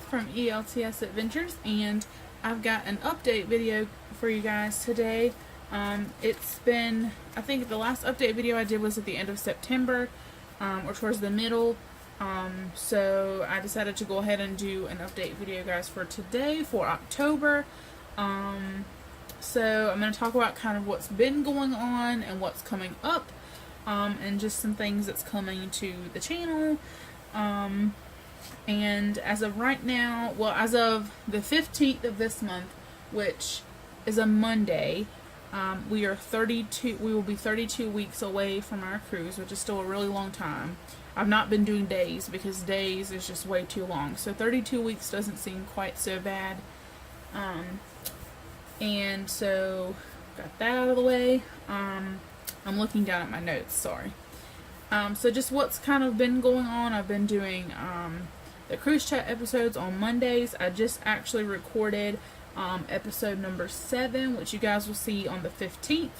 Elizabeth from ELTS Adventures, and I've got an update video for you guys today. It's been, I think the last update video I did was at the end of September, or towards the middle. So I decided to go ahead and do an update video, guys, for today, for October. So I'm going to talk about kind of what's been going on and what's coming up, and just some things that's coming to the channel. And as of right now, well, as of the 15th of this month, which is a Monday, we will be 32 weeks away from our cruise, which is still a really long time. I've not been doing days because days is just way too long. So 32 weeks doesn't seem quite so bad. And so got that out of the way. I'm looking down at my notes, sorry. So just what's kind of been going on, I've been doing the cruise chat episodes on Mondays. I just actually recorded episode number 7, which you guys will see on the 15th.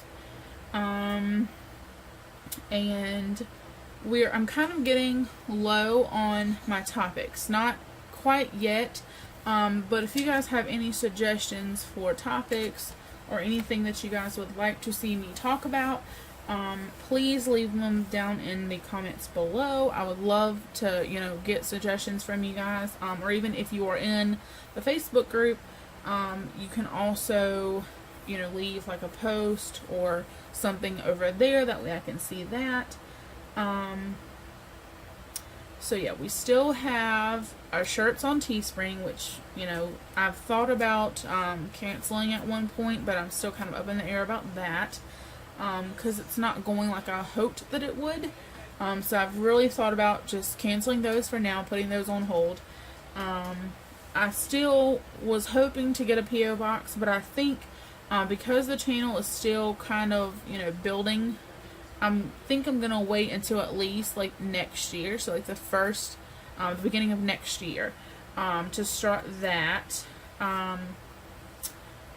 And I'm kind of getting low on my topics. Not quite yet, but if you guys have any suggestions for topics or anything that you guys would like to see me talk about, please leave them down in the comments below. I would love to, get suggestions from you guys, or even if you are in the Facebook group, you can also, leave like a post or something over there. That way I can see that. So yeah, we still have our shirts on Teespring, which, I've thought about canceling at one point, but I'm still kind of up in the air about that. Because it's not going like I hoped that it would. So I've really thought about just canceling those for now, putting those on hold. I still was hoping to get a P.O. box, but I think because the channel is still kind of, building, I think I'm going to wait until at least like next year. So like the beginning of next year, to start that.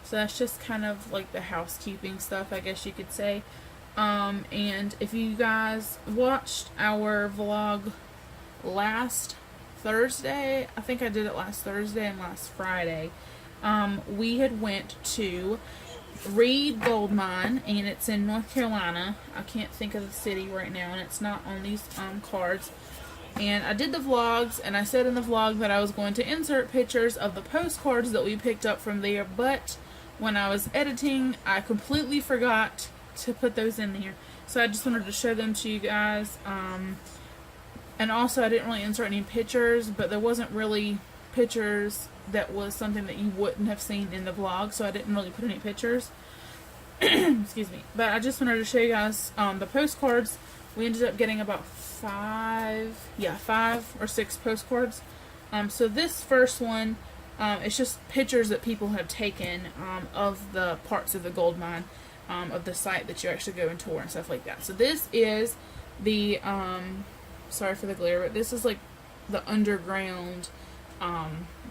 So that's just kind of like the housekeeping stuff, I guess you could say. And if you guys watched our vlog last Thursday, I think I did it last Thursday and last Friday, we had went to Reed Gold Mine, and it's in North Carolina. I can't think of the city right now, and it's not on these cards. And I did the vlogs, and I said in the vlog that I was going to insert pictures of the postcards that we picked up from there, but when I was editing, I completely forgot to put those in there. So I just wanted to show them to you guys. And also, I didn't really insert any pictures, but there wasn't really pictures that was something that you wouldn't have seen in the vlog, so I didn't really put any pictures. Excuse me. But I just wanted to show you guys the postcards. We ended up getting about 5 or 6 postcards. So this first one, it's just pictures that people have taken of the parts of the gold mine, of the site that you actually go and tour and stuff like that. So this is the, sorry for the glare, but this is like the underground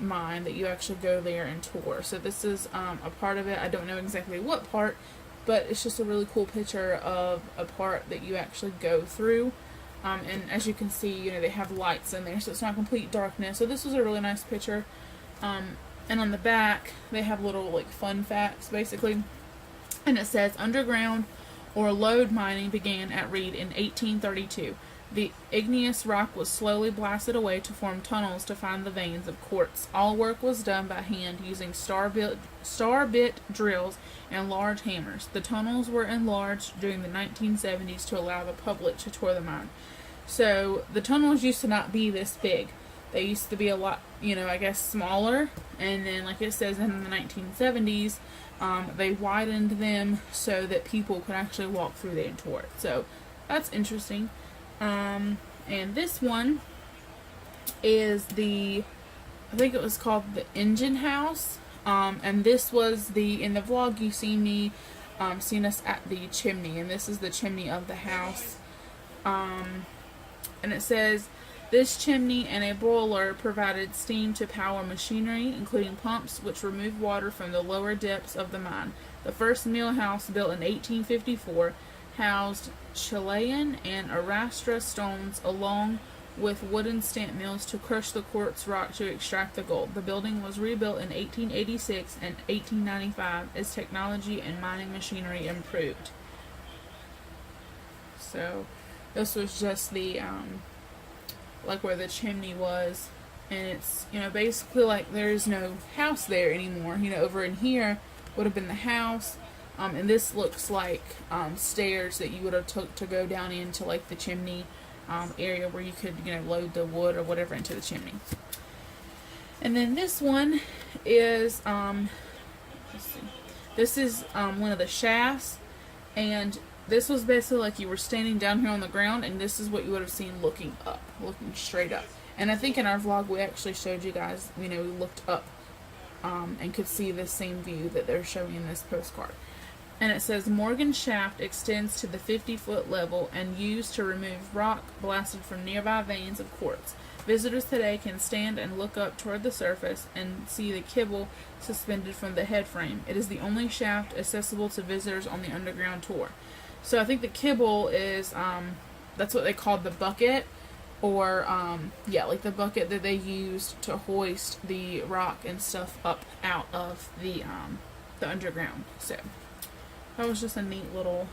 mine that you actually go there and tour. So this is a part of it. I don't know exactly what part, but it's just a really cool picture of a part that you actually go through. And as you can see, they have lights in there, so it's not complete darkness. So this was a really nice picture. And on the back, they have little like fun facts, basically. And it says, underground or lode mining began at Reed in 1832. The igneous rock was slowly blasted away to form tunnels to find the veins of quartz. All work was done by hand using star-bit drills and large hammers. The tunnels were enlarged during the 1970s to allow the public to tour the mine. So the tunnels used to not be this big. They used to be a lot, I guess smaller. And then, like it says, in the 1970s, they widened them so that people could actually walk through there and tour it. So that's interesting. And this one is I think it was called the engine house. And this was in the vlog you seen us at the chimney, and this is the chimney of the house. And it says, this chimney and a boiler provided steam to power machinery, including pumps, which removed water from the lower depths of the mine. The first mill house, built in 1854, housed Chilean and Arastra stones along with wooden stamp mills to crush the quartz rock to extract the gold. The building was rebuilt in 1886 and 1895 as technology and mining machinery improved. So this was just the like where the chimney was, and it's, you know, basically like there's no house there anymore. You know, over in here would have been the house, and this looks like stairs that you would have took to go down into like the chimney area where you could, you know, load the wood or whatever into the chimney. And then this one is let's see, this is one of the shafts, and this was basically like you were standing down here on the ground, and this is what you would have seen looking up, looking straight up. And I think in our vlog we actually showed you guys, you know, we looked up and could see the same view that they're showing in this postcard. And it says, Morgan shaft extends to the 50-foot level and used to remove rock blasted from nearby veins of quartz. Visitors today can stand and look up toward the surface and see the kibble suspended from the head frame. It is the only shaft accessible to visitors on the underground tour. So I think the kibble is, that's what they called the bucket, or, yeah, like the bucket that they used to hoist the rock and stuff up out of the underground. So that was just a neat little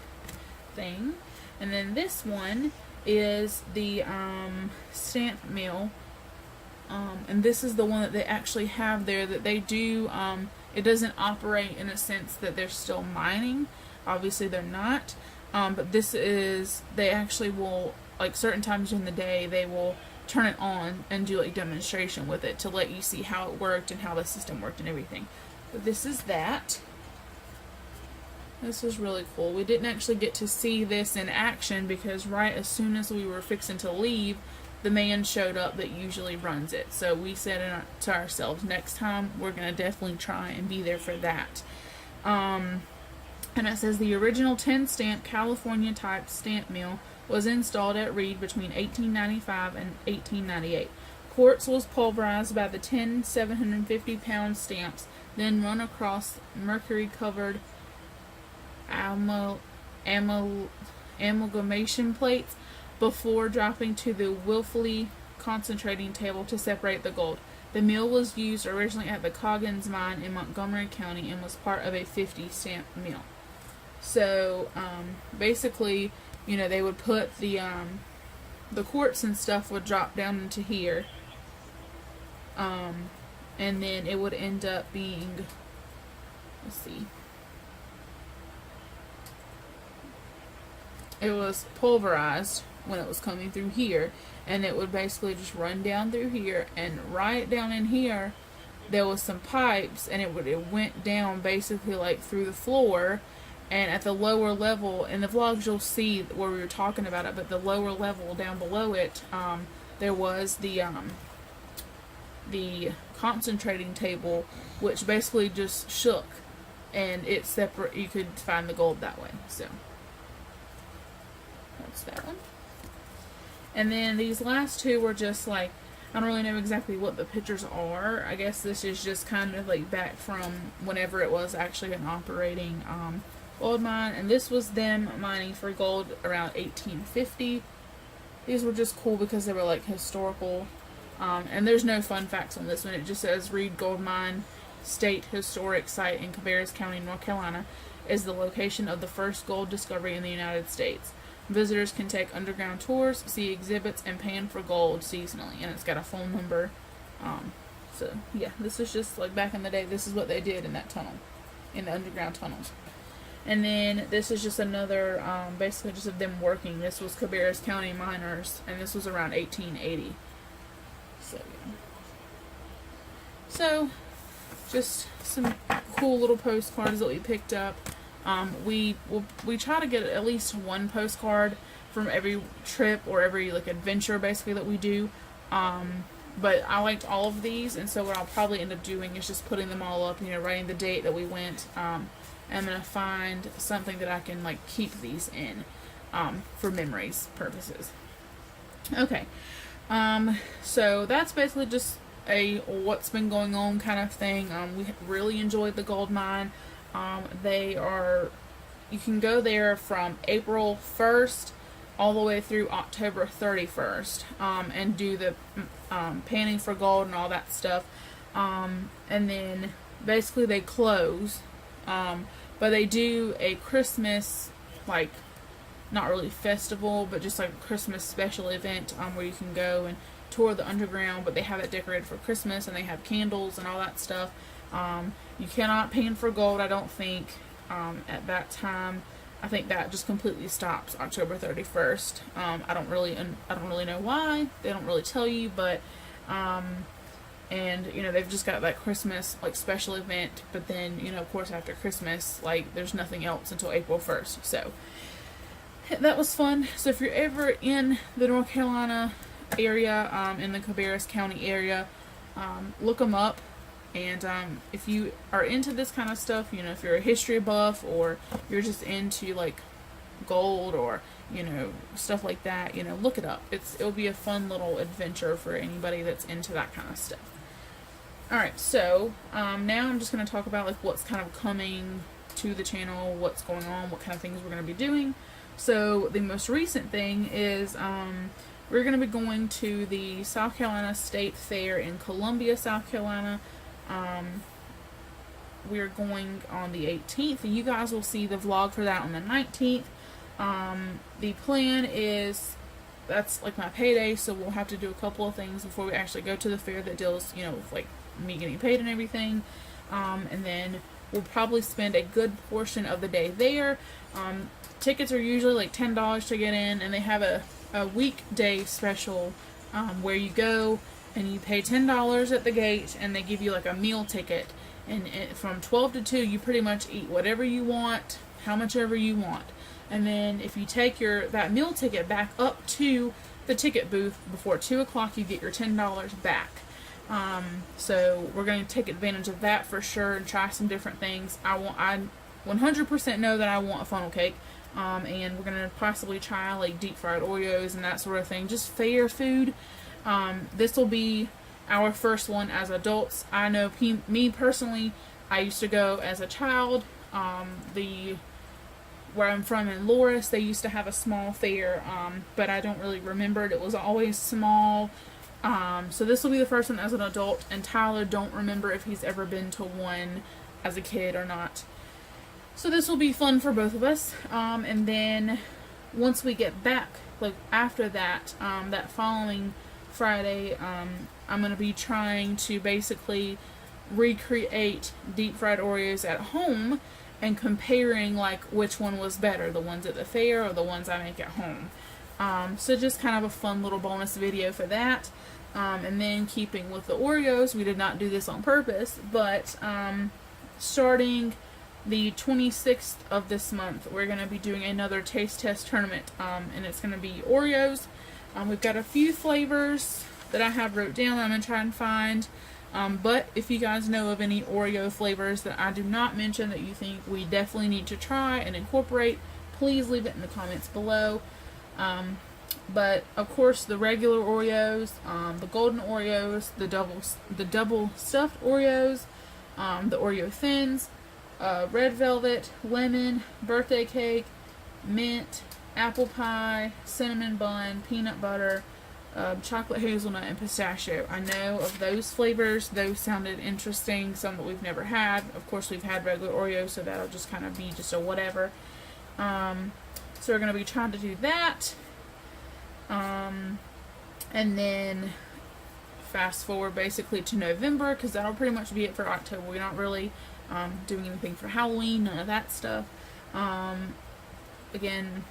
thing. And then this one is the stamp mill, and this is the one that they actually have there that they do. It doesn't operate in a sense that they're still mining. Obviously they're not. But this is, they actually will, like certain times during the day, they will turn it on and do like demonstration with it to let you see how it worked and how the system worked and everything. But this is that. This was really cool. We didn't actually get to see this in action because right as soon as we were fixing to leave, the man showed up that usually runs it. So we said to ourselves, next time we're going to definitely try and be there for that. And it says the original 10-stamp California type stamp mill was installed at Reed between 1895 and 1898. Quartz was pulverized by the 10 750-pound stamps, then run across mercury-covered amalgamation plates before dropping to the willfully concentrating table to separate the gold. The mill was used originally at the Coggins mine in Montgomery County and was part of a 50-stamp mill. So, basically, you know, they would put the quartz and stuff would drop down into here, and then it would end up being, let's see, it was pulverized when it was coming through here, and it would basically just run down through here, and right down in here, there was some pipes, and it went down basically like through the floor. And at the lower level, in the vlogs you'll see where we were talking about it, but the lower level down below it, there was the concentrating table, which basically just shook, and it separate. You could find the gold that way. So that's that one. And then these last two were just like, I don't really know exactly what the pictures are. I guess this is just kind of like back from whenever it was actually an operating gold mine, and this was them mining for gold around 1850. These were just cool because they were like historical, and there's no fun facts on this one. It just says Reed Gold Mine State Historic Site in Cabarrus County, North Carolina, is the location of the first gold discovery in the United States. Visitors can take underground tours, see exhibits, and pan for gold seasonally, and it's got a phone number. So yeah, this is just like back in the day. This is what they did in that tunnel, in the underground tunnels. And then this is just another, basically just of them working. This was Cabarrus County miners, and this was around 1880. So, yeah. So, just some cool little postcards that we picked up. We try to get at least one postcard from every trip or every like adventure basically that we do. But I liked all of these, and so what I'll probably end up doing is just putting them all up, you know, writing the date that we went. I'm going to find something that I can like keep these in for memories purposes. Okay. So that's basically just a what's been going on kind of thing. We really enjoyed the gold mine. You can go there from April 1st all the way through October 31st, and do the panning for gold and all that stuff. And then basically they close, but they do a Christmas, like, not really festival, but just like a Christmas special event, where you can go and tour the underground, but they have it decorated for Christmas, and they have candles and all that stuff. You cannot pan for gold, I don't think, at that time. I think that just completely stops October 31st. I don't really know why. They don't really tell you, but and you know, they've just got that Christmas like special event, but then, you know, of course after Christmas, like, there's nothing else until April 1st. So that was fun. So if you're ever in the North Carolina area, in the Cabarrus County area, look them up. And if you are into this kind of stuff, you know, if you're a history buff, or you're just into like gold, or, you know, stuff like that, you know, look it up. It'll be a fun little adventure for anybody that's into that kind of stuff. Alright, so now I'm just going to talk about like what's kind of coming to the channel, what's going on, what kind of things we're going to be doing. So the most recent thing is we're going to be going to the South Carolina State Fair in Columbia, South Carolina. We're going on the 18th, and you guys will see the vlog for that on the 19th. The plan is, that's like my payday, so we'll have to do a couple of things before we actually go to the fair that deals, you know, with like me getting paid and everything. And then we'll probably spend a good portion of the day there. Tickets are usually like $10 to get in, and they have a weekday special where you go and you pay $10 at the gate, and they give you like a meal ticket, and from 12 to 2 you pretty much eat whatever you want, how much ever you want. And then if you take that meal ticket back up to the ticket booth before 2 o'clock, you get your $10 back. So we're going to take advantage of that for sure and try some different things. I 100% know that I want a funnel cake. And we're going to possibly try like deep fried Oreos and that sort of thing. Just fair food. This will be our first one as adults. I know me personally, I used to go as a child. Where I'm from in Loris, they used to have a small fair, but I don't really remember it. It was always small. So this will be the first one as an adult, and Tyler don't remember if he's ever been to one as a kid or not. So this will be fun for both of us. And then once we get back, like after that, that following Friday, I'm going to be trying to basically recreate deep fried Oreos at home and comparing like which one was better, the ones at the fair or the ones I make at home. So just kind of a fun little bonus video for that. And then keeping with the Oreos, we did not do this on purpose, but starting the 26th of this month, we're going to be doing another taste test tournament, and it's going to be Oreos. We've got a few flavors that I have wrote down that I'm going to try and find, but if you guys know of any Oreo flavors that I do not mention that you think we definitely need to try and incorporate, please leave it in the comments below. But of course the regular Oreos, the golden Oreos, the double stuffed Oreos, the Oreo thins, red velvet, lemon, birthday cake, mint, apple pie, cinnamon bun, peanut butter, chocolate hazelnut, and pistachio. I know of those flavors. Those sounded interesting. Some that we've never had. Of course, we've had regular Oreos, so that'll just kind of be just a whatever. So we're going to be trying to do that. And then fast forward basically to November, because that'll pretty much be it for October. We're not really doing anything for Halloween, none of that stuff. Again,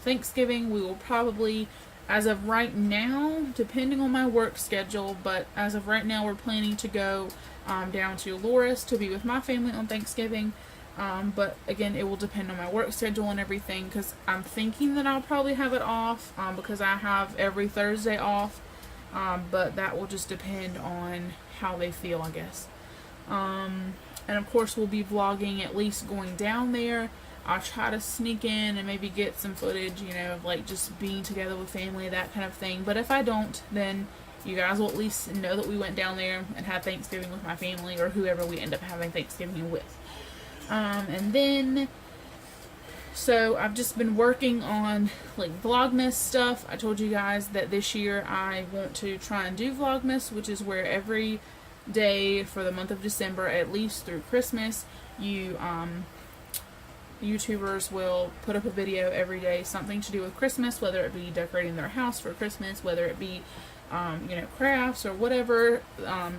Thanksgiving, we will probably, as of right now, depending on my work schedule, but as of right now, we're planning to go down to Loris to be with my family on Thanksgiving. But again, it will depend on my work schedule and everything, because I'm thinking that I'll probably have it off, because I have every Thursday off, but that will just depend on how they feel, I guess. And of course, we'll be vlogging at least going down there. I'll try to sneak in and maybe get some footage, you know, of like just being together with family, that kind of thing. But if I don't, then you guys will at least know that we went down there and had Thanksgiving with my family, or whoever we end up having Thanksgiving with. And then So I've just been working on like Vlogmas stuff. I told you guys that this year I want to try and do Vlogmas, which is where every day for the month of December, at least through Christmas, you YouTubers will put up a video every day, something to do with Christmas, whether it be decorating their house for Christmas, whether it be crafts or whatever,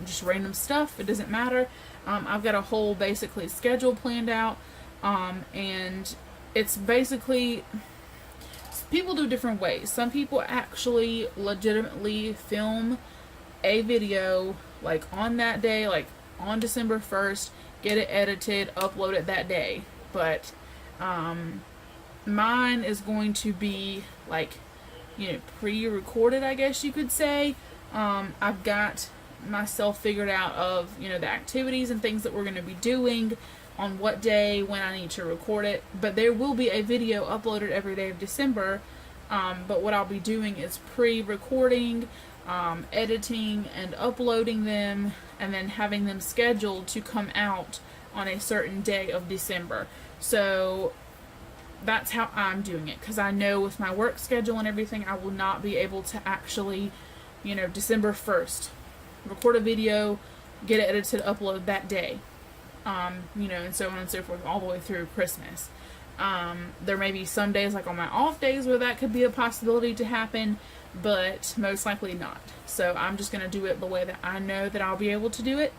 just random stuff. It doesn't matter. I've got a whole basically schedule planned out, and it's basically, people do different ways. Some people actually legitimately film a video like on that day, like on December 1st, get it edited, upload it that day. But mine is going to be like, pre-recorded, I guess you could say. I've got myself figured out of, the activities and things that we're going to be doing on what day, when I need to record it. But there will be a video uploaded every day of December. But what I'll be doing is pre-recording, editing, and uploading them, and then having them scheduled to come out on a certain day of December. So that's how I'm doing it, because I know with my work schedule and everything, I will not be able to actually, December 1st, record a video, get it edited, upload that day, and so on and so forth, all the way through Christmas. There may be some days, like on my off days, where that could be a possibility to happen, but most likely not. So I'm just going to do it the way that I know that I'll be able to do it.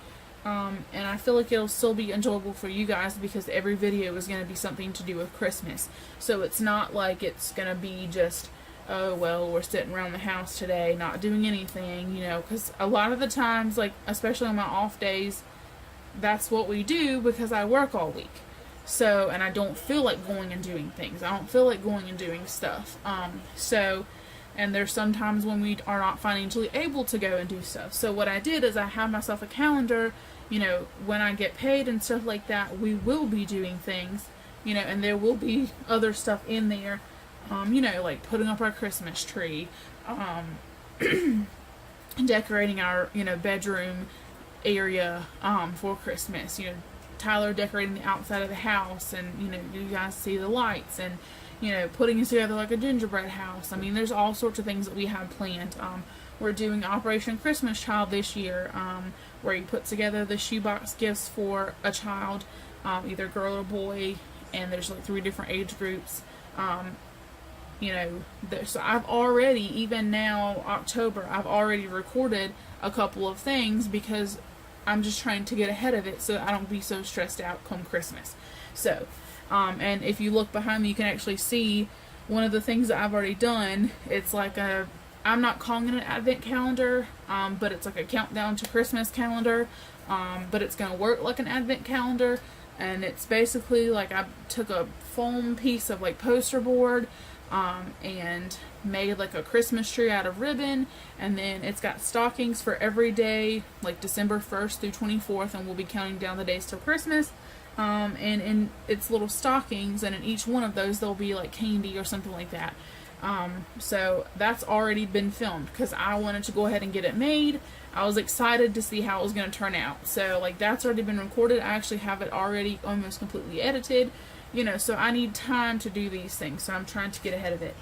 And I feel like it'll still be enjoyable for you guys, because every video is going to be something to do with Christmas. So it's not like it's going to be just, oh, well, we're sitting around the house today not doing anything, because a lot of the times, like, especially on my off days, that's what we do, because I work all week. So, and I don't feel like going and doing things. I don't feel like going and doing stuff. And there's sometimes when we are not financially able to go and do stuff. So what I did is I have myself a calendar, when I get paid and stuff like that, we will be doing things, and there will be other stuff in there, like putting up our Christmas tree, decorating our, bedroom area, for Christmas, Tyler decorating the outside of the house, and, you guys see the lights, and, putting it together like a gingerbread house. I mean, there's all sorts of things that we have planned. We're doing Operation Christmas Child this year, where you put together the shoebox gifts for a child, either girl or boy, and there's like 3 different age groups. So I've already, even now, October, I've already recorded a couple of things, because I'm just trying to get ahead of it so I don't be so stressed out come Christmas. So, and if you look behind me, you can actually see one of the things that I've already done. It's like I'm not calling it an advent calendar, but it's like a countdown to Christmas calendar, but it's going to work like an advent calendar. And it's basically like I took a foam piece of like poster board, and made like a Christmas tree out of ribbon, and then it's got stockings for every day, like December 1st through 24th, and we'll be counting down the days till Christmas. And in its little stockings, and in each one of those there'll be like candy or something like that. So that's already been filmed, because I wanted to go ahead and get it made. I was excited to see how it was going to turn out. So like that's already been recorded. I actually have it already almost completely edited, so I need time to do these things, so I'm trying to get ahead of it.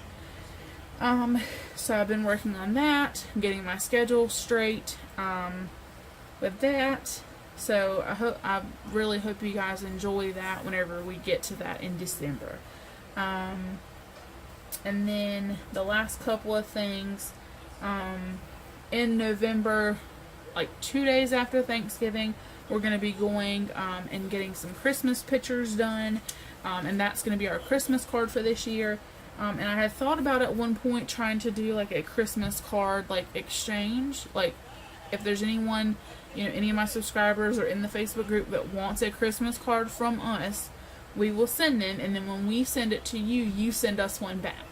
So I've been working on that, getting my schedule straight, with that. So I really hope you guys enjoy that whenever we get to that in December. And then the last couple of things, in November, like 2 days after Thanksgiving, we're going to be going, and getting some Christmas pictures done. And that's going to be our Christmas card for this year. And I had thought about at one point trying to do like a Christmas card like exchange. Like if there's anyone, any of my subscribers or in the Facebook group that wants a Christmas card from us, we will send them. And then when we send it to you, you send us one back.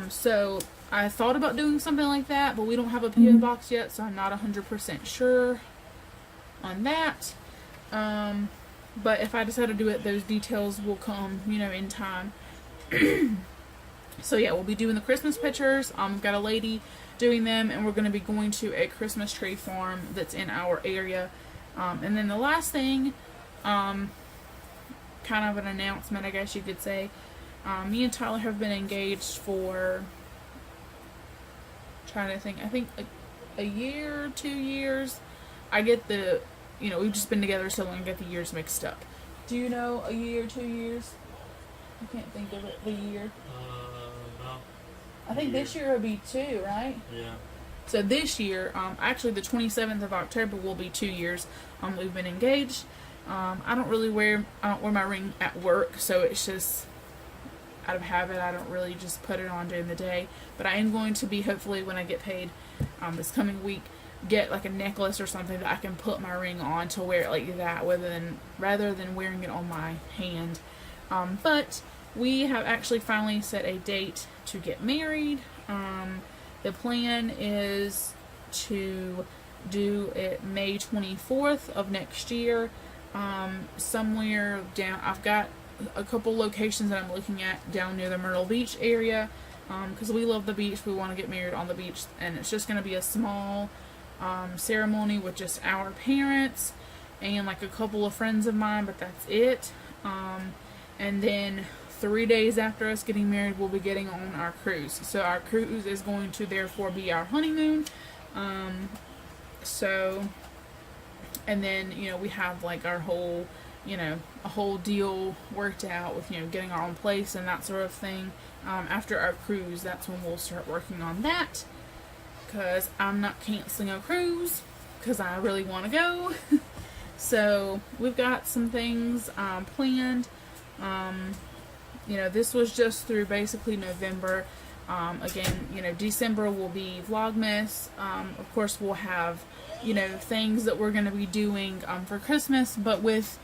So I thought about doing something like that, but we don't have a P.O. box yet, so I'm not 100% sure on that. But if I decide to do it, those details will come, in time. So yeah, we'll be doing the Christmas pictures. We've got a lady doing them, and we're going to be going to a Christmas tree farm that's in our area. And then the last thing, kind of an announcement, I guess you could say. Me and Tyler have been engaged for, trying to think, I think a year, 2 years. I get we've just been together so long, I get the years mixed up. Do you know a year, 2 years? I can't think of it, the year. About I think this year will be 2, right? Yeah. So this year, actually the 27th of October will be 2 years. We've been engaged. I don't wear my ring at work, so it's just out of habit. I don't really just put it on during the day. But I am going to be, hopefully when I get paid this coming week, get like a necklace or something that I can put my ring on to wear it like that, rather than wearing it on my hand. But we have actually finally set a date to get married. The plan is to do it May 24th of next year. Somewhere down, I've got a couple locations that I'm looking at down near the Myrtle Beach area, because we love the beach. We want to get married on the beach, and it's just going to be a small ceremony with just our parents and like a couple of friends of mine, but that's it. And then 3 days after us getting married, we'll be getting on our cruise. So our cruise is going to therefore be our honeymoon. And then, we have like our whole, a whole deal worked out with, getting our own place and that sort of thing. After our cruise, that's when we'll start working on that. Because I'm not canceling a cruise, because I really want to go. So we've got some things planned. This was just through basically November. Again, December will be Vlogmas. Of course, we'll have, things that we're going to be doing for Christmas, but with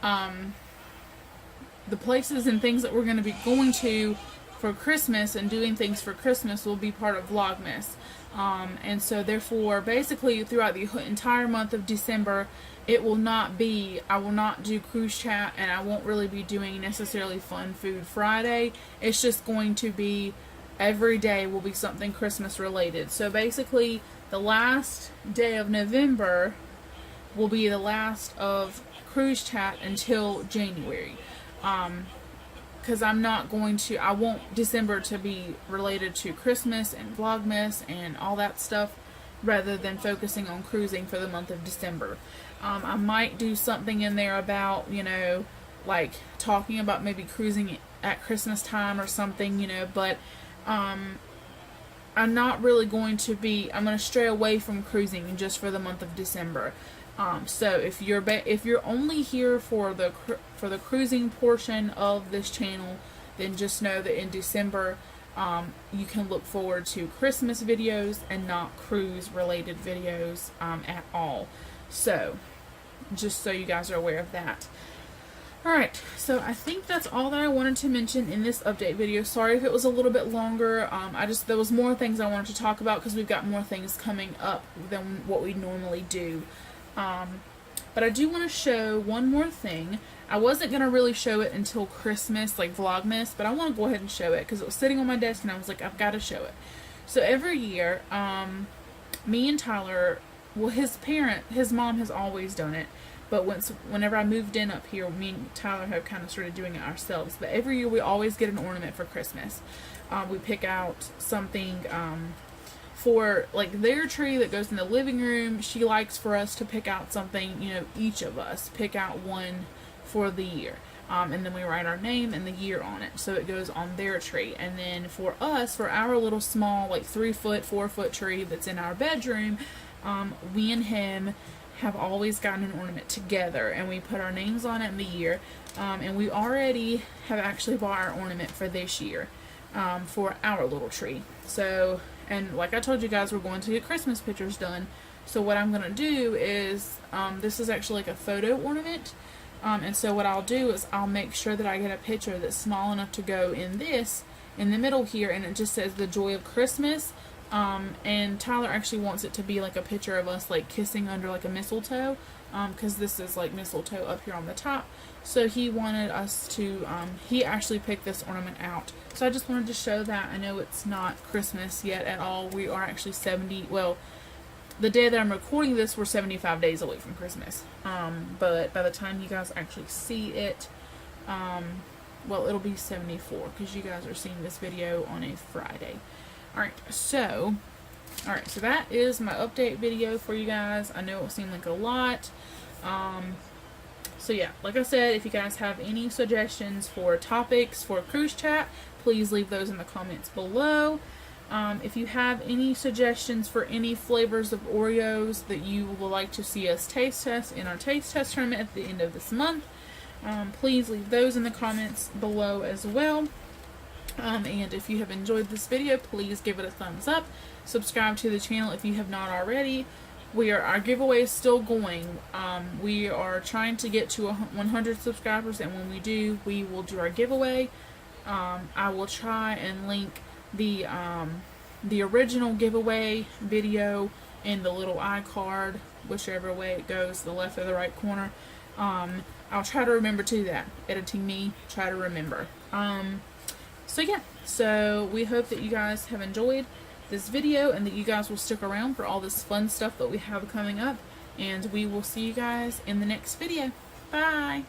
the places and things that we're going to be going to for Christmas and doing things for Christmas will be part of Vlogmas. And so therefore, basically throughout the entire month of December, I will not do cruise chat, and I won't really be doing necessarily Fun Food Friday. It's just going to be, every day will be something Christmas related. So basically, the last day of November will be the last of cruise chat until January. Because I want December to be related to Christmas and Vlogmas and all that stuff, rather than focusing on cruising for the month of December. I might do something in there about, like talking about maybe cruising at Christmas time or something, but I'm not really going to I'm going to stray away from cruising just for the month of December. So if you're only here for the cruising portion of this channel, then just know that in December, you can look forward to Christmas videos and not cruise related videos at all. So just so you guys are aware of that. Alright, so I think that's all that I wanted to mention in this update video. Sorry if it was a little bit longer. There was more things I wanted to talk about because we've got more things coming up than what we normally do. But I do want to show one more thing. I wasn't going to really show it until Christmas, like Vlogmas, but I want to go ahead and show it because it was sitting on my desk and I was like, I've got to show it. So every year, me and Tyler, well, his mom has always done it, but whenever I moved in up here, me and Tyler have kind of started doing it ourselves. But every year we always get an ornament for Christmas. We pick out something for like their tree that goes in the living room. She likes for us to pick out something, each of us pick out one for the year. And then we write our name and the year on it, so it goes on their tree. And then for us, for our little small, like 3-foot, 4-foot tree that's in our bedroom, we and him have always gotten an ornament together, and we put our names on it in the year. And we already have actually bought our ornament for this year, for our little tree. So, and like I told you guys, we're going to get Christmas pictures done. So what I'm going to do is, this is actually like a photo ornament. And so what I'll do is I'll make sure that I get a picture that's small enough to go in the middle here, and it just says the joy of Christmas. And Tyler actually wants it to be like a picture of us like kissing under like a mistletoe, because this is like mistletoe up here on the top. So he wanted us to, he actually picked this ornament out. So I just wanted to show that. I know it's not Christmas yet at all. We are actually the day that I'm recording this, we're 75 days away from Christmas. But by the time you guys actually see it, well, it'll be 74 because you guys are seeing this video on a Friday. Alright, so that is my update video for you guys. I know it seemed like a lot. So yeah, like I said, if you guys have any suggestions for topics for cruise chat, please leave those in the comments below. If you have any suggestions for any flavors of Oreos that you would like to see us taste test in our taste test tournament at the end of this month, please leave those in the comments below as well. And if you have enjoyed this video, please give it a thumbs up. Subscribe to the channel if you have not already. Our giveaway is still going. We are trying to get to 100 subscribers, and when we do, we will do our giveaway. I will try and link the original giveaway video in the little iCard, whichever way it goes, the left or the right corner. I'll try to remember to do that. Editing me, try to remember. So yeah, so we hope that you guys have enjoyed this video and that you guys will stick around for all this fun stuff that we have coming up, and we will see you guys in the next video. Bye!